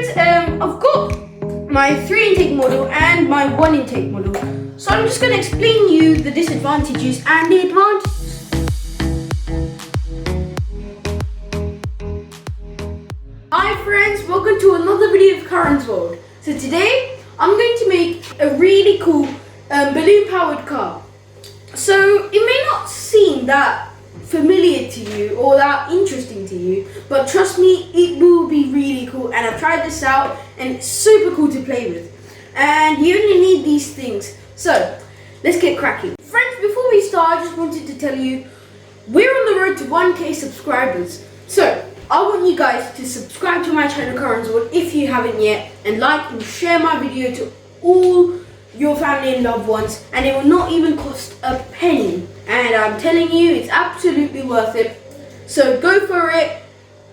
friends, I've got my 3 intake model and my 1 intake model. So I'm just going to explain you the disadvantages and the advantages. Hi friends, welcome to another video of Karan's World. So today I'm going to make a really cool balloon powered car. So it may not seem that familiar to you or that interesting to you, but trust me, it will be really cool, and I've tried this out and it's super cool to play with, and you only need these things. So let's get cracking. Friends, before we start, I just wanted to tell you we're on the road to 1K subscribers. So I want you guys to subscribe to my channel Karan's World if you haven't yet, and like and share my video to all your family and loved ones, and it will not even cost a penny, and I'm telling you, it's absolutely worth it. So go for it,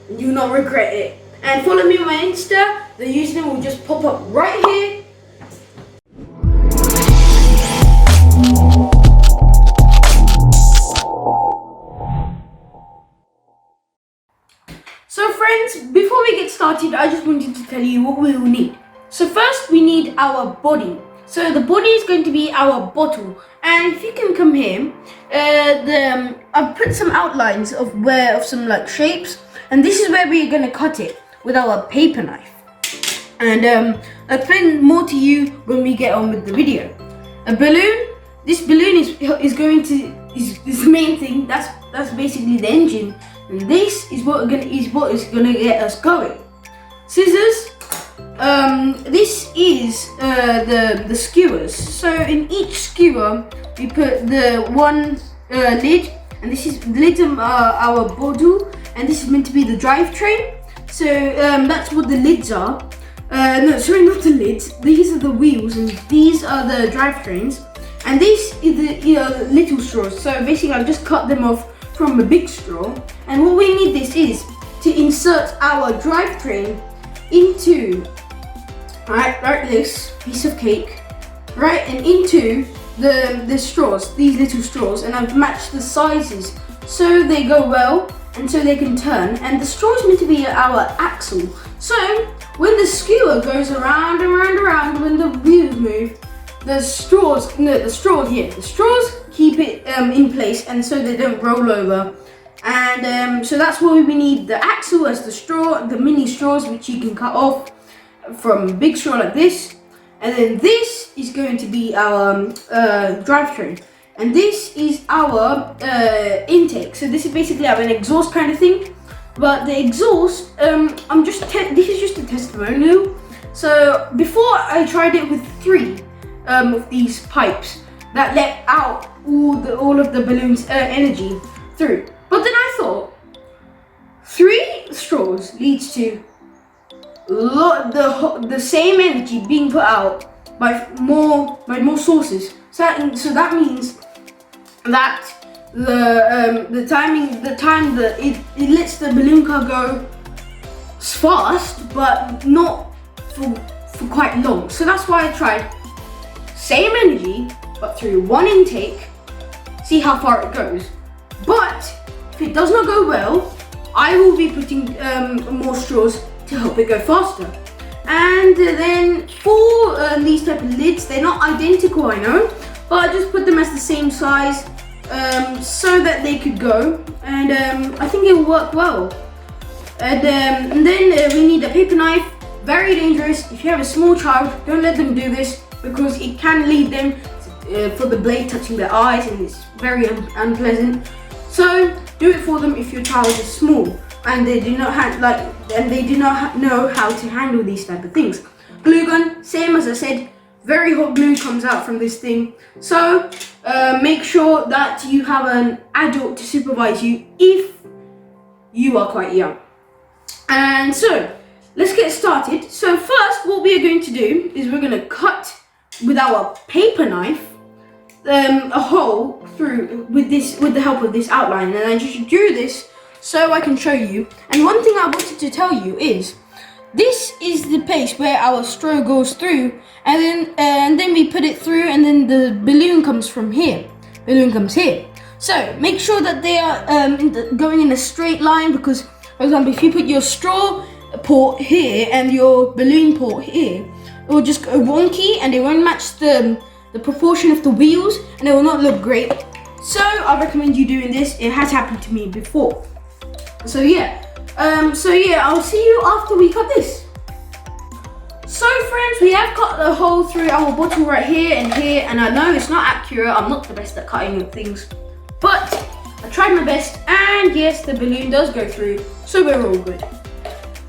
you'll not regret it. And follow me on my Insta, the username will just pop up right here. So friends, before we get started, I just wanted to tell you what we will need. So first we need our body. So the body is going to be our bottle, and if you can come here, I've put some outlines of some like shapes, and this is where we're going to cut it with our paper knife. And I'll explain more to you when we get on with the video. A balloon. This balloon is the main thing. That's basically the engine, and this is what is gonna get us going. Scissors. This is the skewers. So in each skewer we put the one lid, and this is the lid of our bottle, and this is meant to be the drivetrain. So that's what the lids are. No, sorry, not the lids. These are the wheels, and these are the drivetrains. And this is the little straws. So basically I've just cut them off from a big straw. And what we need this is to insert our drivetrain into right this piece of cake, right, and into the straws, these little straws, and I've matched the sizes so they go well and so they can turn. And the straw is meant to be our axle. So when the skewer goes around and around and around, when the wheels move, the straws keep it in place, and so they don't roll over. And so that's why we need the axle as the straw, the mini straws which you can cut off from a big straw like this, and then this is going to be our drivetrain, and this is our intake. So this is basically an exhaust kind of thing, but the exhaust, this is just a testimonial. So before I tried it with 3 of these pipes that let out all of the balloon's energy through, but then I thought 3 straws leads to the same energy being put out by more sources. So that means that the time that it lets the balloon car go fast, but not for quite long. So that's why I tried same energy but through 1 intake, see how far it goes. But if it does not go well, I will be putting more straws to help it go faster. And then for these type of lids, they're not identical, I know, but I just put them as the same size so that they could go, and I think it will work well. And then we need a paper knife. Very dangerous. If you have a small child, don't let them do this, because it can lead them for the blade touching their eyes, and it's very unpleasant. So do it for them if your child is small and they do not know how to handle these type of things. Glue gun, same as I said, very hot glue comes out from this thing. So make sure that you have an adult to supervise you if you are quite young. And so let's get started. So first, what we are going to do is we're going to cut with our paper knife a hole through with the help of this outline, and I just drew this so I can show you. And one thing I wanted to tell you is this is the place where our straw goes through, and then we put it through, and then the balloon comes from here. Balloon comes here. So make sure that they are going in a straight line, because, for example, if you put your straw port here and your balloon port here, it will just go wonky and it won't match the proportion of the wheels and it will not look great. So I recommend you doing this. It has happened to me before. So yeah, I'll see you after we cut this. So friends, we have cut a hole through our bottle right here, and I know it's not accurate. I'm not the best at cutting things, but I tried my best, and yes, the balloon does go through, so we're all good.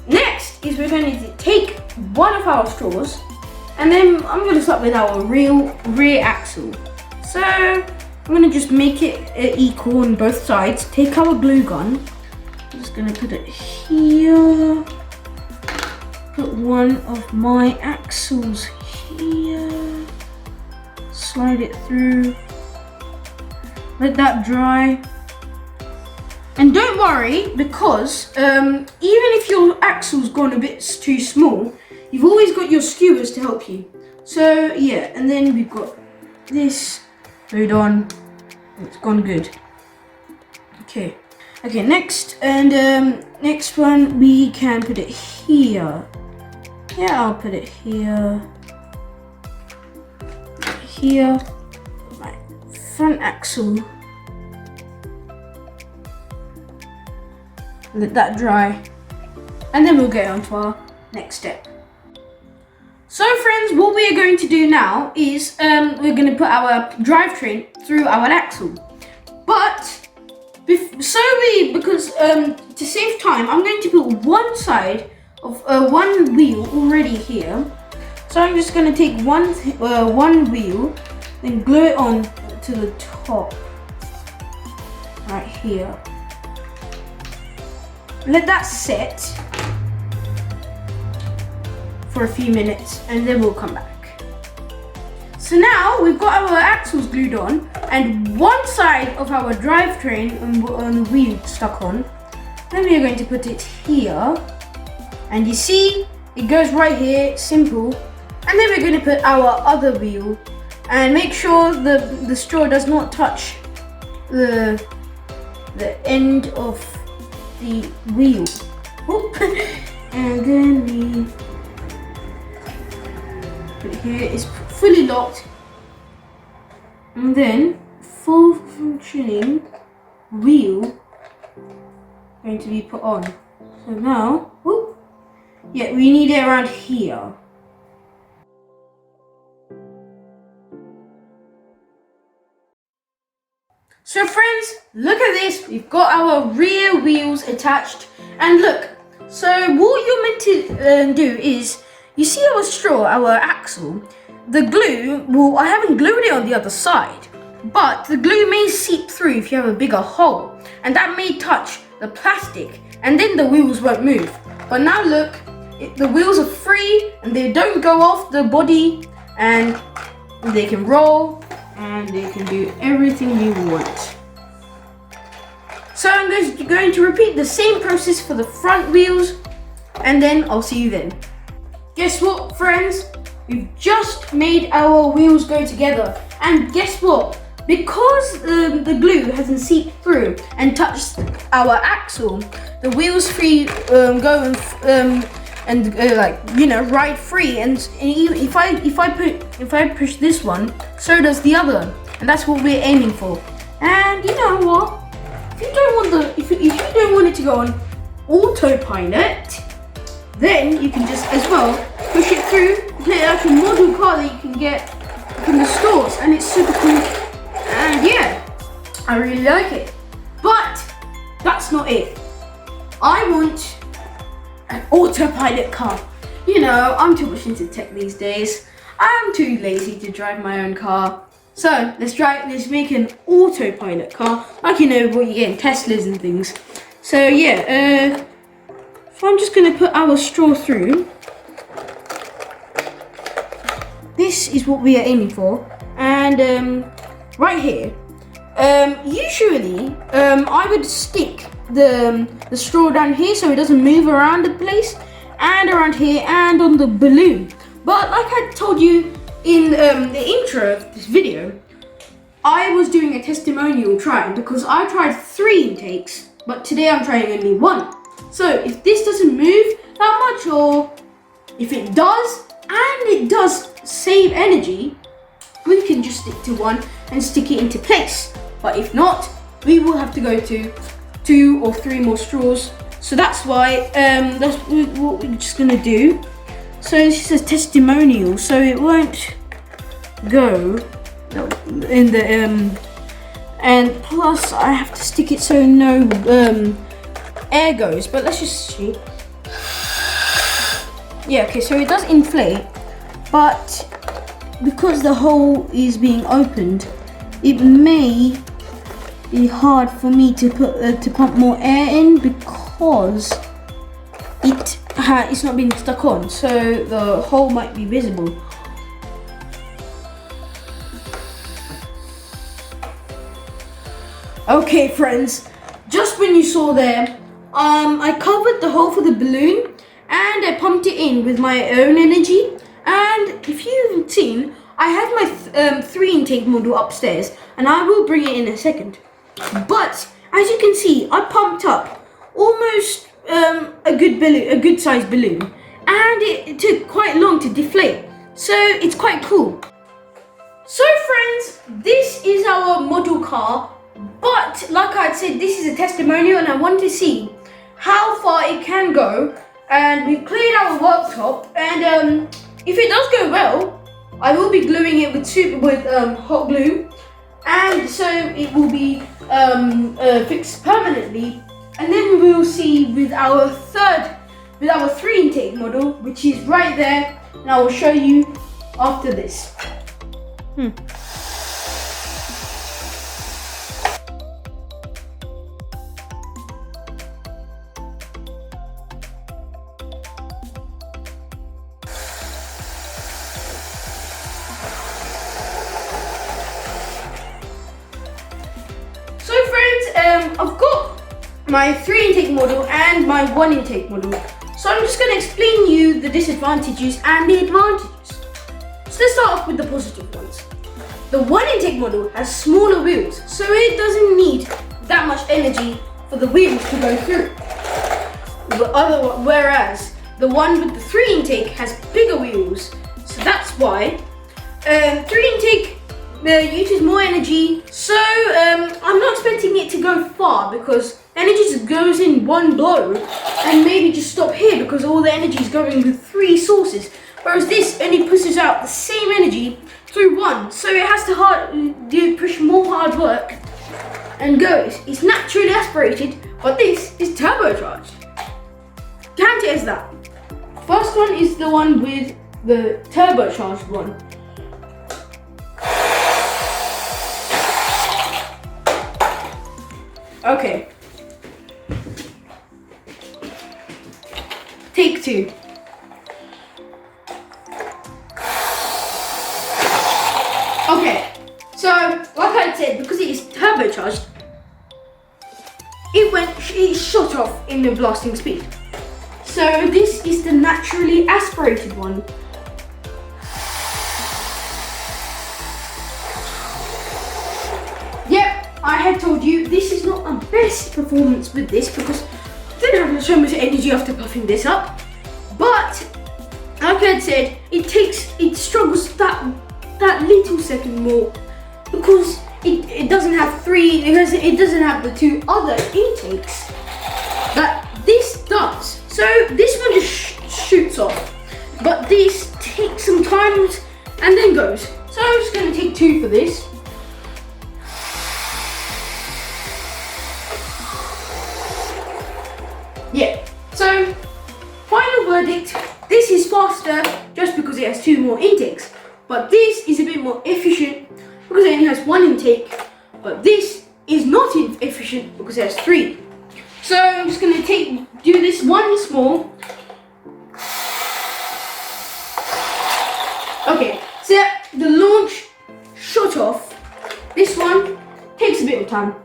Next is we're going to take one of our straws, and then I'm going to start with our rear axle. So I'm going to just make it equal on both sides. Take our glue gun. I'm just going to put it here. Put one of my axles here. Slide it through. Let that dry. And don't worry, because even if your axle's gone a bit too small, you've always got your skewers to help you. So yeah, and then we've got this glued on. It's gone good. Okay, next, and next one we can put it here. Yeah, I'll put it here. Here, my front axle. Let that dry, and then we'll get on to our next step. So friends, what we are going to do now is we're going to put our drivetrain through our axle. But because to save time, I'm going to put one side of one wheel already here. So I'm just going to take one wheel, then glue it on to the top, right here. Let that set for a few minutes, and then we'll come back. So now we've got our axles glued on, and one side of our drivetrain on the wheel stuck on. Then we are going to put it here, and you see it goes right here, simple. And then we're going to put our other wheel, and make sure the straw does not touch the end of the wheel. And then we put it here. It's fully locked, and then full functioning wheel going to be put on. So now, yeah, we need it around here. So friends, look at this. We've got our rear wheels attached, and look. So what you're meant to do is, you see our straw, our axle, the glue, well, I haven't glued it on the other side, but the glue may seep through if you have a bigger hole, and that may touch the plastic, and then the wheels won't move. But now look, the wheels are free, and they don't go off the body, and they can roll, and they can do everything you want. So I'm going to repeat the same process for the front wheels, and then I'll see you then. Guess what, friends? We've just made our wheels go together, and guess what? Because the glue hasn't seeped through and touched our axle, the wheels free go and ride free. And if I push this one, so does the other, and that's what we're aiming for. And you know what? If you don't want it to go on autopilot, then you can just as well push it through. It's like a model car that you can get from the stores, and it's super cool. And yeah, I really like it. But that's not it. I want an autopilot car. You know, I'm too much into tech these days. I'm too lazy to drive my own car. So let's make an autopilot car, like you know what you get in Teslas and things. So yeah, so I'm just gonna put our straw through. This is what we are aiming for, and right here. Usually, I would stick the straw down here so it doesn't move around the place, and around here, and on the balloon. But like I told you in the intro of this video, I was doing a testimonial try because I tried 3 intakes, but today I'm trying only 1. So if this doesn't move that much, or if it does, and it does save energy, we can just stick to one and stick it into place. But if not, we will have to go to 2 or 3 more straws. So that's why that's what we're just gonna do. So this is a testimonial, so it won't go in the and plus I have to stick it so no air goes. But let's just see. Yeah, okay, so it does inflate, but because the hole is being opened, it may be hard for me to pump more air in because it's not being stuck on, so the hole might be visible. Okay, friends, just when you saw there, I covered the hole for the balloon and I pumped it in with my own energy. And if you haven't seen, I have my 3 intake model upstairs, and I will bring it in a second. But as you can see, I pumped up almost a good sized balloon, and it took quite long to deflate. So it's quite cool. So friends, this is our model car. But like I said, this is a testimonial, and I wanted to see how far it can go. And we've cleared our worktop, and if it does go well, I will be gluing it with hot glue, and so it will be fixed permanently. And then we will see with our 3 intake model, which is right there, and I will show you after this. I've got my 3 intake model and my 1 intake model. So I'm just going to explain you the disadvantages and the advantages. So let's start off with the positive ones. The 1 intake model has smaller wheels, so it doesn't need that much energy for the wheels to go through. Whereas the one with the 3 intake has bigger wheels, so that's why 3 intake uses more energy, so I'm not expecting it to go far because energy just goes in one blow and maybe just stop here because all the energy is going with 3 sources, whereas this only pushes out the same energy through 1, so it has to push more hard work and goes. It's naturally aspirated, but this is turbocharged. Count it as that. First one is the one with the turbocharged one. Okay. Take 2. Okay, so like I said, because it is turbocharged, it shot off in the blasting speed. So this is the naturally aspirated one. I had told you this is not the best performance with this because I didn't have so much energy after puffing this up. But like I said, it struggles that little second more because it doesn't have it doesn't have the 2 other intakes that this does. So this one just shoots off, but this takes some time and then goes. So I'm just going to take 2 for this. Yeah, so final verdict, this is faster just because it has 2 more intakes, but this is a bit more efficient because it only has 1 intake, but this is not efficient because it has 3. So I'm just going to do this once more. Okay, so the launch shut off. This one takes a bit of time.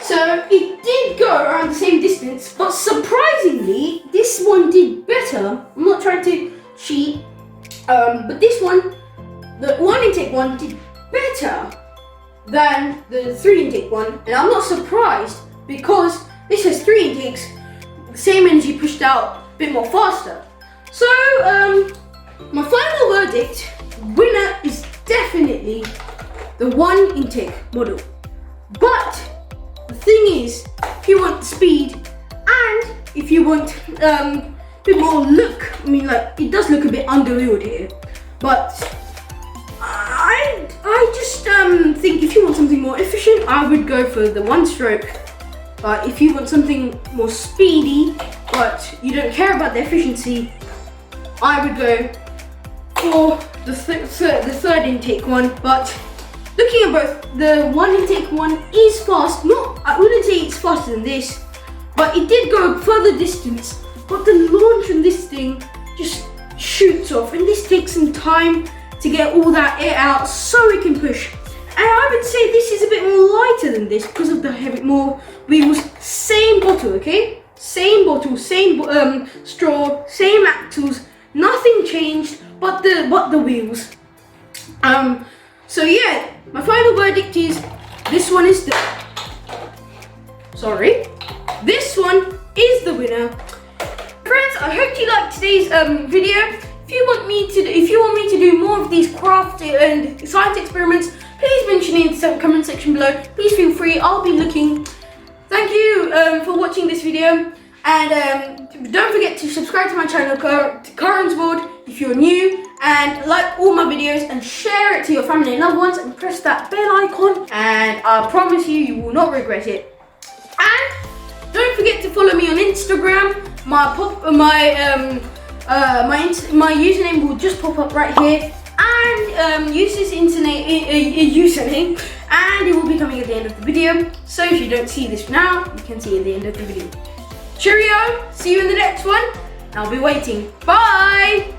So it did go around the same distance, but surprisingly, this one did better. I'm not trying to cheat, but this one, the 1 intake one, did better than the 3 intake one, and I'm not surprised because this has 3 intakes, same energy pushed out a bit more faster. So my final verdict, winner is definitely the 1 intake model. But the thing is, if you want speed and if you want a bit more look, I mean, like, it does look a bit underwheeled here, but I just think if you want something more efficient, I would go for the 1 stroke. But if you want something more speedy, but you don't care about the efficiency, I would go for the third intake one. But looking at both, the 1 intake one is fast. I wouldn't say it's faster than this, but it did go further distance. But the launch on this thing just shoots off, and this takes some time to get all that air out so it can push. And I would say this is a bit more lighter than this because of the more wheels. Same bottle, okay? Same bottle, same straw, same axles. Nothing changed but the wheels. So yeah, my final verdict is this one is this one is the winner. Friends, I hope you liked today's video. If you want me to do more of these craft and science experiments, please mention it in the comment section below. Please feel free, I'll be looking. Thank you for watching this video, and don't forget to subscribe to my channel, Karan's World, if you're new, and like all my videos and share it to your family and loved ones, and press that bell icon, and I promise you will not regret it. And don't forget to follow me on Instagram. My username will just pop up right here, and use this username, and it will be coming at the end of the video. So if you don't see this now, you can see it at the end of the video. Cheerio! See you in the next one. I'll be waiting. Bye!